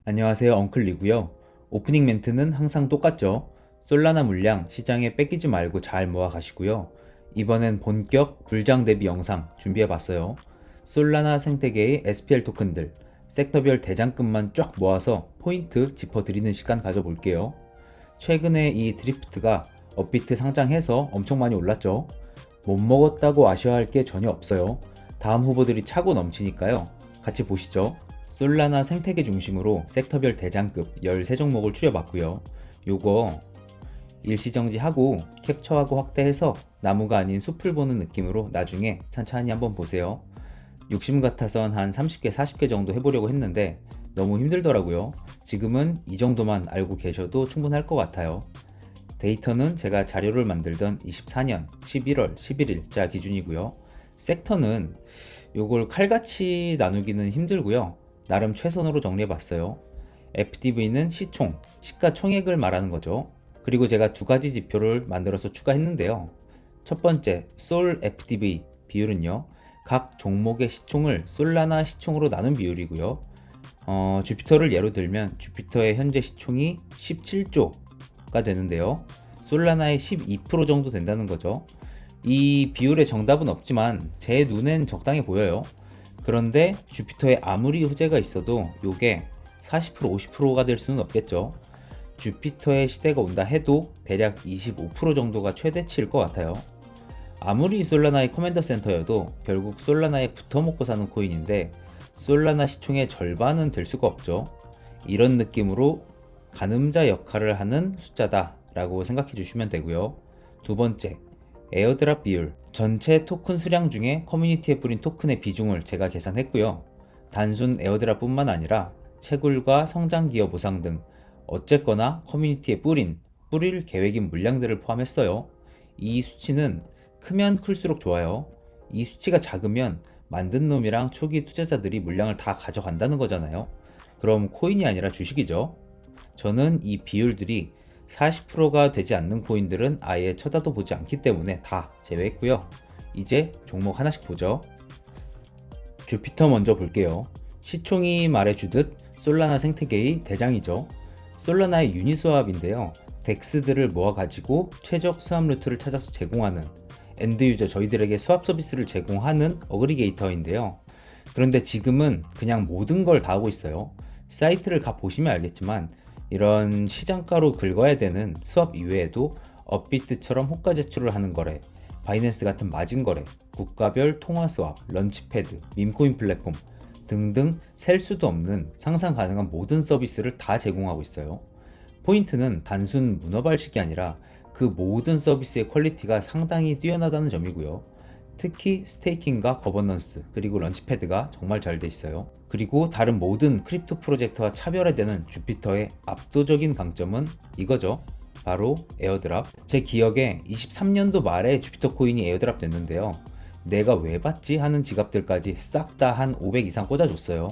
안녕하세요, 엉클리고요. 오프닝 멘트는 항상 똑같죠. 솔라나 물량 시장에 뺏기지 말고 잘 모아 가시고요. 이번엔 본격 불장 대비 영상 준비해봤어요. 솔라나 생태계의 SPL 토큰들, 섹터별 대장급만 쫙 모아서 포인트 짚어드리는 시간 가져볼게요. 최근에 이 드리프트가 업비트 상장해서 엄청 많이 올랐죠. 못 먹었다고 아쉬워할 게 전혀 없어요. 다음 후보들이 차고 넘치니까요. 같이 보시죠. 솔라나 생태계 중심으로 섹터별 대장급 13종목을 추려봤고요. 요거 일시정지하고 캡처하고 확대해서 나무가 아닌 숲을 보는 느낌으로 나중에 찬찬히 한번 보세요. 욕심 같아선 한 30개, 40개 정도 해보려고 했는데 너무 힘들더라고요. 지금은 이 정도만 알고 계셔도 충분할 것 같아요. 데이터는 제가 자료를 만들던 24년 11월 11일자 기준이고요. 섹터는 요걸 칼같이 나누기는 힘들고요. 나름 최선으로 정리해봤어요. FDV는 시총, 시가총액을 말하는 거죠. 그리고 제가 두 가지 지표를 만들어서 추가했는데요. 첫 번째, 솔 FDV 비율은요. 각 종목의 시총을 솔라나 시총으로 나눈 비율이고요. 주피터를 예로 들면 주피터의 현재 시총이 17조가 되는데요. 솔라나의 12% 정도 된다는 거죠. 이 비율의 정답은 없지만 제 눈엔 적당해 보여요. 그런데 주피터에 아무리 호재가 있어도 요게 40% 50%가 될 수는 없겠죠. 주피터의 시대가 온다 해도 대략 25% 정도가 최대치일 것 같아요. 아무리 솔라나의 커맨더 센터여도 결국 솔라나에 붙어먹고 사는 코인인데 솔라나 시총의 절반은 될 수가 없죠. 이런 느낌으로 가늠자 역할을 하는 숫자다 라고 생각해 주시면 되고요. 두 번째, 에어드랍 비율. 전체 토큰 수량 중에 커뮤니티에 뿌린 토큰의 비중을 제가 계산했고요. 단순 에어드랍 뿐만 아니라 채굴과 성장기업 보상 등 어쨌거나 커뮤니티에 뿌릴 계획인 물량들을 포함했어요. 이 수치는 크면 클수록 좋아요. 이 수치가 작으면 만든 놈이랑 초기 투자자들이 물량을 다 가져간다는 거잖아요. 그럼 코인이 아니라 주식이죠. 저는 이 비율들이 40%가 되지 않는 코인들은 아예 쳐다도 보지 않기 때문에 다 제외했고요. 이제 종목 하나씩 보죠. 주피터 먼저 볼게요. 시총이 말해주듯 솔라나 생태계의 대장이죠. 솔라나의 유니스왑인데요. 덱스들을 모아가지고 최적 수합 루트를 찾아서 제공하는 엔드유저 저희들에게 수합 서비스를 제공하는 어그리게이터인데요. 그런데 지금은 그냥 모든 걸 다 하고 있어요. 사이트를 가보시면 알겠지만 이런 시장가로 긁어야 되는 수합 이외에도 업비트처럼 호가 제출을 하는 거래, 바이낸스 같은 마진 거래, 국가별 통화 수합, 런치패드, 밈코인 플랫폼 등등 셀 수도 없는 상상 가능한 모든 서비스를 다 제공하고 있어요. 포인트는 단순 문어발식이 아니라 그 모든 서비스의 퀄리티가 상당히 뛰어나다는 점이고요. 특히 스테이킹과 거버넌스 그리고 런치패드가 정말 잘 돼 있어요. 그리고 다른 모든 크립토 프로젝트와 차별화되는 주피터의 압도적인 강점은 이거죠. 바로 에어드랍. 제 기억에 23년도 말에 주피터 코인이 에어드랍 됐는데요. 내가 왜 받지 하는 지갑들까지 싹 다 한 500 이상 꽂아줬어요.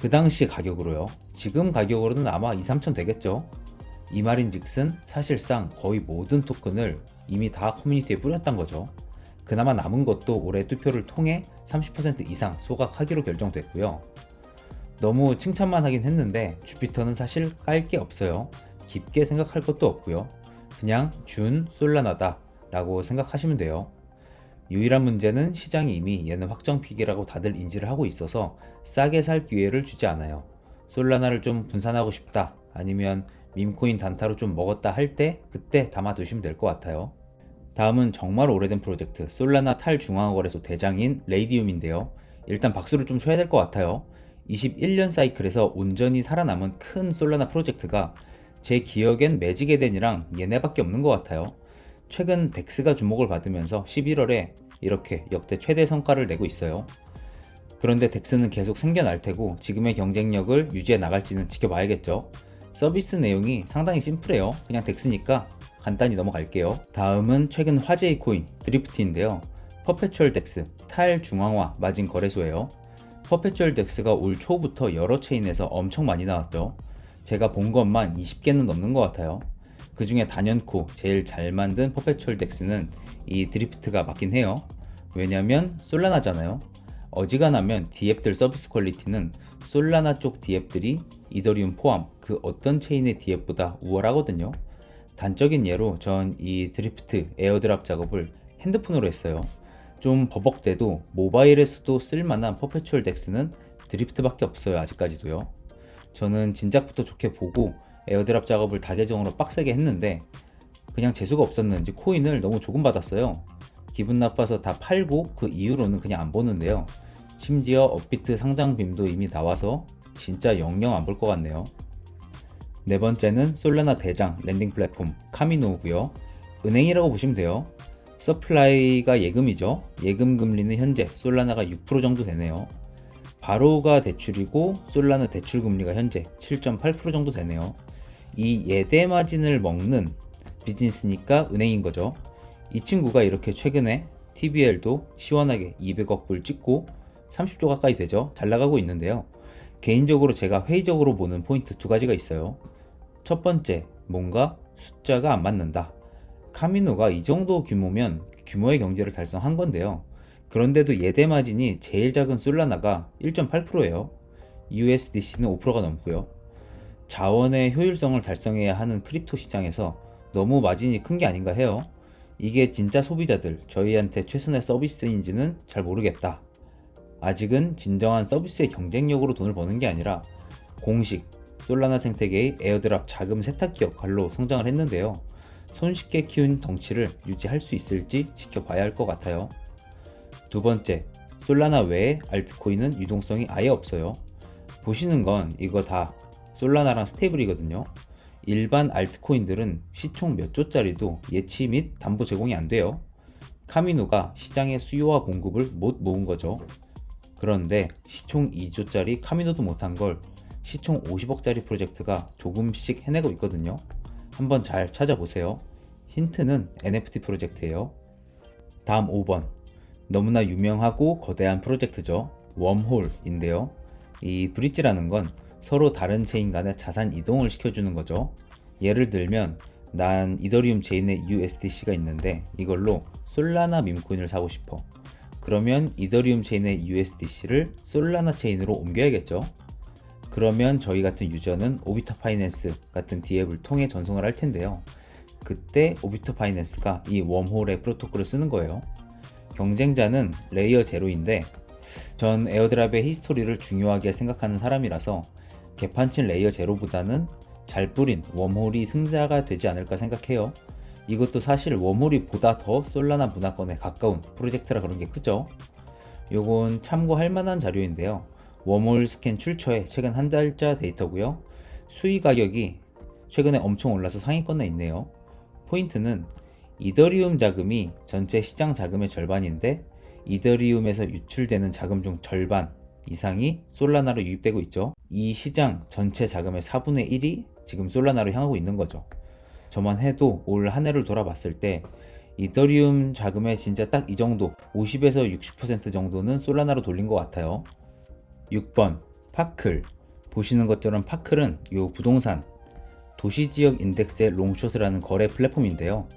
그 당시 가격으로요. 지금 가격으로는 아마 2, 3천 되겠죠. 이 말인즉슨 사실상 거의 모든 토큰을 이미 다 커뮤니티에 뿌렸단 거죠. 그나마 남은 것도 올해 투표를 통해 30% 이상 소각하기로 결정됐고요. 너무 칭찬만 하긴 했는데 주피터는 사실 깔 게 없어요. 깊게 생각할 것도 없고요. 그냥 준 솔라나다 라고 생각하시면 돼요. 유일한 문제는 시장이 이미 얘는 확정픽이라고 다들 인지를 하고 있어서 싸게 살 기회를 주지 않아요. 솔라나를 좀 분산하고 싶다, 아니면 밈코인 단타로 좀 먹었다 할 때 그때 담아두시면 될 것 같아요. 다음은 정말 오래된 프로젝트, 솔라나 탈중앙거래소 대장인 레이디움인데요. 일단 박수를 좀 쳐야 될 것 같아요. 21년 사이클에서 온전히 살아남은 큰 솔라나 프로젝트가 제 기억엔 매직 에덴이랑 얘네밖에 없는 것 같아요. 최근 덱스가 주목을 받으면서 11월에 이렇게 역대 최대 성과를 내고 있어요. 그런데 덱스는 계속 생겨날 테고 지금의 경쟁력을 유지해 나갈지는 지켜봐야겠죠. 서비스 내용이 상당히 심플해요. 그냥 덱스니까 간단히 넘어갈게요. 다음은 최근 화제의 코인 드리프트인데요. 퍼페추얼 덱스 탈중앙화 마진 거래소예요. 퍼페추얼 덱스가 올 초부터 여러 체인에서 엄청 많이 나왔죠. 제가 본 것만 20개는 넘는 것 같아요. 그 중에 단연코 제일 잘 만든 퍼페추얼 덱스는 이 드리프트가 맞긴 해요. 왜냐면 솔라나잖아요. 어지간하면 D앱들 서비스 퀄리티는 솔라나 쪽 D앱들이 이더리움 포함 그 어떤 체인의 D앱보다 우월하거든요. 단적인 예로 전 이 드리프트 에어드랍 작업을 핸드폰으로 했어요. 좀 버벅대도 모바일에서도 쓸만한 퍼페추얼 덱스는 드리프트밖에 없어요. 아직까지도요. 저는 진작부터 좋게 보고 에어드랍 작업을 다계정으로 빡세게 했는데 그냥 재수가 없었는지 코인을 너무 조금 받았어요. 기분 나빠서 다 팔고 그 이후로는 그냥 안 보는데요. 심지어 업비트 상장빔도 이미 나와서 진짜 영영 안 볼 것 같네요. 네 번째는 솔라나 대장 랜딩 플랫폼 카미노고요. 은행이라고 보시면 돼요. 서플라이가 예금이죠. 예금 금리는 현재 솔라나가 6% 정도 되네요. 바로가 대출이고 솔라나 대출 금리가 현재 7.8% 정도 되네요. 이 예대 마진을 먹는 비즈니스니까 은행인 거죠. 이 친구가 이렇게 최근에 TBL도 시원하게 200억 불 찍고 30조 가까이 되죠. 잘 나가고 있는데요. 개인적으로 제가 회의적으로 보는 포인트 두 가지가 있어요. 첫 번째, 뭔가 숫자가 안 맞는다. 카미노가 이 정도 규모면 규모의 경제를 달성한 건데요. 그런데도 예대 마진이 제일 작은 솔라나가 1.8%예요. USDC는 5%가 넘고요. 자원의 효율성을 달성해야 하는 크립토 시장에서 너무 마진이 큰 게 아닌가 해요. 이게 진짜 소비자들, 저희한테 최선의 서비스인지는 잘 모르겠다. 아직은 진정한 서비스의 경쟁력으로 돈을 버는 게 아니라 공식 솔라나 생태계의 에어드랍 자금 세탁기 역할로 성장을 했는데요. 손쉽게 키운 덩치를 유지할 수 있을지 지켜봐야 할 것 같아요. 두 번째, 솔라나 외에 알트코인은 유동성이 아예 없어요. 보시는 건 이거 다 솔라나랑 스테이블이거든요. 일반 알트코인들은 시총 몇 조짜리도 예치 및 담보 제공이 안 돼요. 카미노가 시장의 수요와 공급을 못 모은 거죠. 그런데 시총 2조짜리 카미노도 못한 걸 시총 50억짜리 프로젝트가 조금씩 해내고 있거든요. 한번 잘 찾아보세요. 힌트는 NFT 프로젝트예요. 다음 5번. 너무나 유명하고 거대한 프로젝트죠. 웜홀인데요. 이 브릿지라는 건 서로 다른 체인 간의 자산 이동을 시켜주는 거죠. 예를 들면 난 이더리움 체인에 USDC가 있는데 이걸로 솔라나 밈코인을 사고 싶어. 그러면 이더리움 체인의 USDC를 솔라나 체인으로 옮겨야겠죠. 그러면 저희 같은 유저는 오비터 파이낸스 같은 D앱을 통해 전송을 할 텐데요. 그때 오비터 파이낸스가 이 웜홀의 프로토콜을 쓰는 거예요. 경쟁자는 레이어 제로인데 전 에어드랍의 히스토리를 중요하게 생각하는 사람이라서 개판친 레이어 제로보다는 잘 뿌린 웜홀이 승자가 되지 않을까 생각해요. 이것도 사실 웜홀이 보다 더 솔라나 문화권에 가까운 프로젝트라 그런 게 크죠. 요건 참고할 만한 자료인데요. 웜홀 스캔 출처의 최근 한 달자 데이터고요. 수위 가격이 최근에 엄청 올라서 상위권에 있네요. 포인트는 이더리움 자금이 전체 시장 자금의 절반인데 이더리움에서 유출되는 자금 중 절반 이상이 솔라나로 유입되고 있죠. 이 시장 전체 자금의 4분의 1이 지금 솔라나로 향하고 있는 거죠. 저만 해도 올 한 해를 돌아봤을 때 이더리움 자금의 진짜 딱 이 정도 50에서 60% 정도는 솔라나로 돌린 것 같아요. 6번 파클. 보시는 것처럼 파클은 요 부동산 도시지역 인덱스의 롱숏을 하는 거래 플랫폼인데요.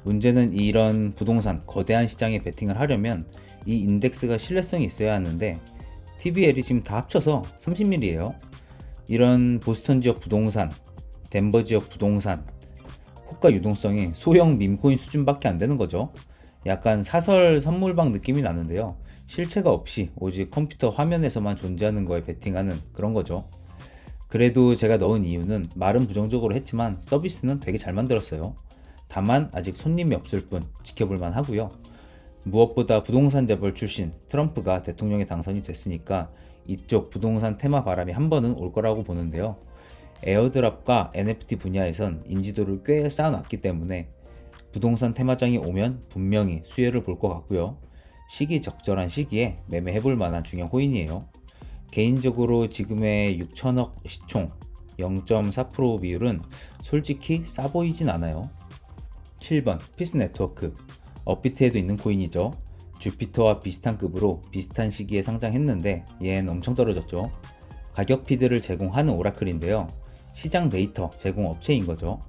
문제는 이런 부동산 거대한 시장에 베팅을 하려면 이 인덱스가 신뢰성이 있어야 하는데 TBL이 지금 다 합쳐서 30mm예요. 이런 보스턴 지역 부동산, 덴버 지역 부동산 호가 유동성이 소형 밈코인 수준밖에 안 되는 거죠. 약간 사설 선물방 느낌이 나는데요. 실체가 없이 오직 컴퓨터 화면에서만 존재하는 거에 베팅하는 그런 거죠. 그래도 제가 넣은 이유는 말은 부정적으로 했지만 서비스는 되게 잘 만들었어요. 다만 아직 손님이 없을 뿐 지켜볼만 하고요. 무엇보다 부동산 재벌 출신 트럼프가 대통령에 당선이 됐으니까 이쪽 부동산 테마 바람이 한 번은 올 거라고 보는데요. 에어드랍과 NFT 분야에선 인지도를 꽤 쌓아놨기 때문에 부동산 테마장이 오면 분명히 수혜를 볼 것 같고요. 시기적절한 시기에 매매해볼 만한 중요한 코인이에요. 개인적으로 지금의 6천억 시총 0.4% 비율은 솔직히 싸 보이진 않아요. 7번 피스 네트워크. 업비트에도 있는 코인이죠. 주피터와 비슷한 급으로 비슷한 시기에 상장했는데 얘는 엄청 떨어졌죠. 가격 피드를 제공하는 오라클인데요. 시장 데이터 제공 업체인 거죠.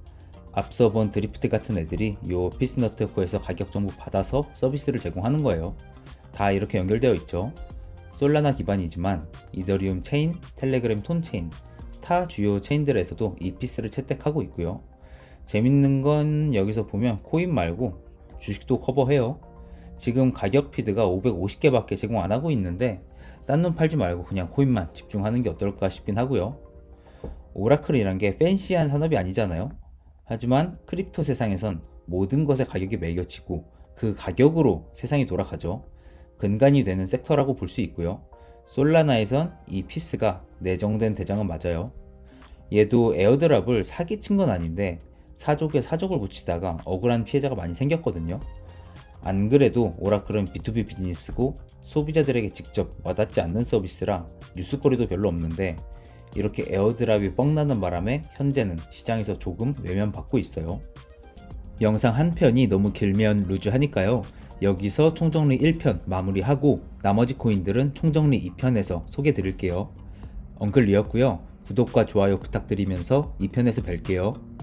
앞서 본 드리프트 같은 애들이 요 피스 네트워크에서 가격 정보 받아서 서비스를 제공하는 거예요. 다 이렇게 연결되어 있죠. 솔라나 기반이지만 이더리움 체인, 텔레그램 톤 체인, 타 주요 체인들에서도 이 피스를 채택하고 있고요. 재밌는 건 여기서 보면 코인 말고 주식도 커버해요. 지금 가격 피드가 550개밖에 제공 안 하고 있는데 딴 놈 팔지 말고 그냥 코인만 집중하는 게 어떨까 싶긴 하고요. 오라클이란 게 팬시한 산업이 아니잖아요. 하지만 크립토 세상에선 모든 것의 가격이 매겨지고 그 가격으로 세상이 돌아가죠. 근간이 되는 섹터라고 볼 수 있고요. 솔라나에선 이 피스가 내정된 대장은 맞아요. 얘도 에어드랍을 사기친 건 아닌데 사족에 사족을 붙이다가 억울한 피해자가 많이 생겼거든요. 안 그래도 오라클은 B2B 비즈니스고 소비자들에게 직접 와닿지 않는 서비스라 뉴스거리도 별로 없는데 이렇게 에어드랍이 뻥나는 바람에 현재는 시장에서 조금 외면받고 있어요. 영상 한 편이 너무 길면 루즈하니까요. 여기서 총정리 1편 마무리하고 나머지 코인들은 총정리 2편에서 소개해 드릴게요. 엉클리였고요. 구독과 좋아요 부탁드리면서 2편에서 뵐게요.